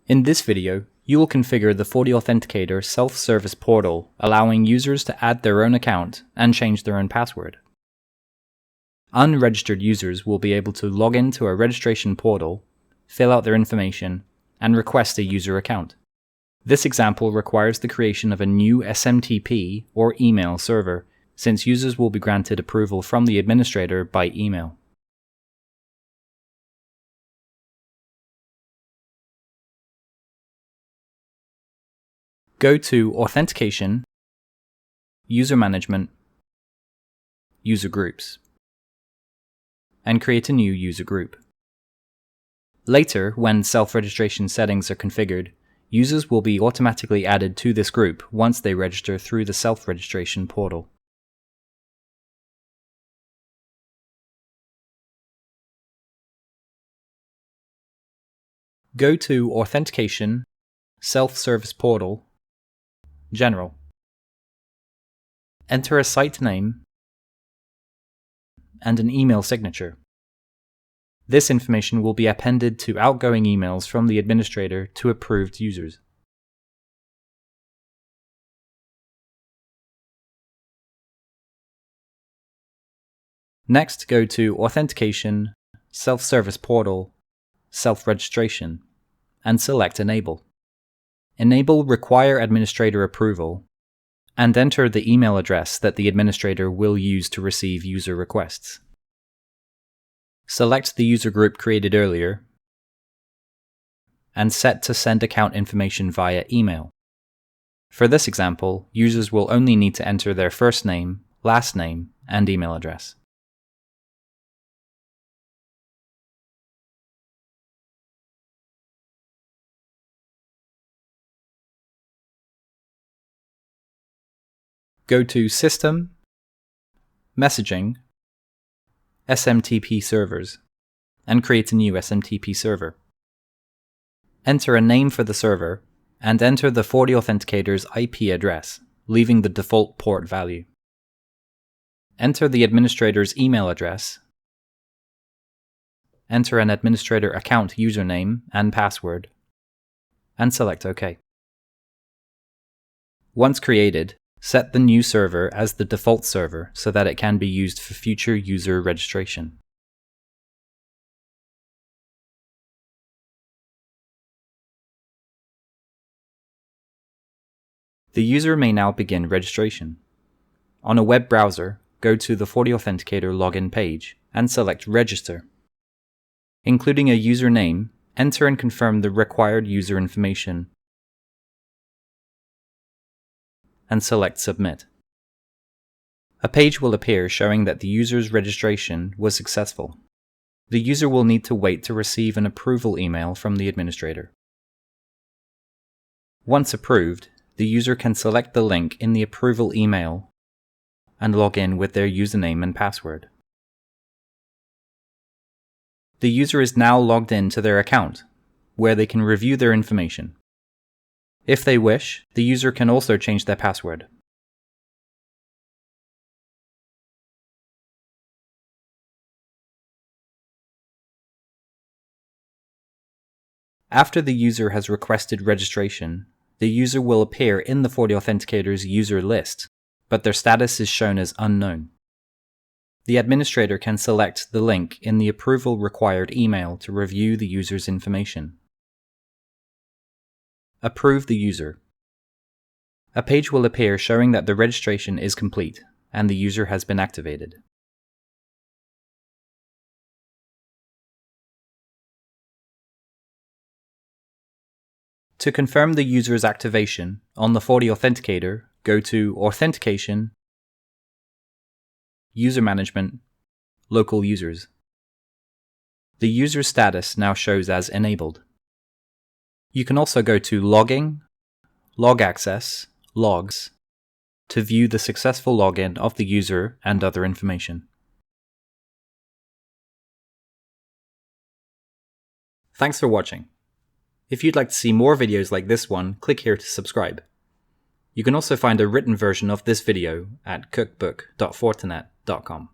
In this video, you will configure the FortiAuthenticator self-service portal, allowing users to add their own account and change their own password. Unregistered users will be able to log into a registration portal, fill out their information, and request a user account. This example requires the creation of a new SMTP or email server, since users will be granted approval from the administrator by email. Go to Authentication, User Management, User Groups, and create a new user group. Later, when self-registration settings are configured, users will be automatically added to this group once they register through the self-registration portal. Go to Authentication, Self-Service Portal, General. Enter a site name and an email signature. This information will be appended to outgoing emails from the administrator to approved users. Next, go to Authentication, Self-Service Portal, Self-Registration, and select Enable. Enable Require Administrator Approval, and enter the email address that the administrator will use to receive user requests. Select the user group created earlier, and set to send account information via email. For this example, users will only need to enter their first name, last name, and email address. Go to System, Messaging, SMTP Servers, and create a new SMTP server. Enter a name for the server, and enter the FortiAuthenticator's IP address, leaving the default port value. Enter the administrator's email address. Enter an administrator account username and password, and select OK. Once created, set the new server as the default server so that it can be used for future user registration. The user may now begin registration. On a web browser, go to the FortiAuthenticator login page and select Register. Including a username, enter and confirm the required user information, and select Submit. A page will appear showing that the user's registration was successful. The user will need to wait to receive an approval email from the administrator. Once approved, the user can select the link in the approval email and log in with their username and password. The user is now logged in to their account, where they can review their information. If they wish, the user can also change their password. After the user has requested registration, the user will appear in the FortiAuthenticator's user list, but their status is shown as unknown. The administrator can select the link in the approval required email to review the user's information. Approve the user. A page will appear showing that the registration is complete and the user has been activated. To confirm the user's activation, on the FortiAuthenticator, go to Authentication, User Management, Local Users. The user's status now shows as enabled. You can also go to Logging, Log Access, Logs, to view the successful login of the user and other information. Thanks for watching. If you'd like to see more videos like this one, click here to subscribe. You can also find a written version of this video at cookbook.fortinet.com.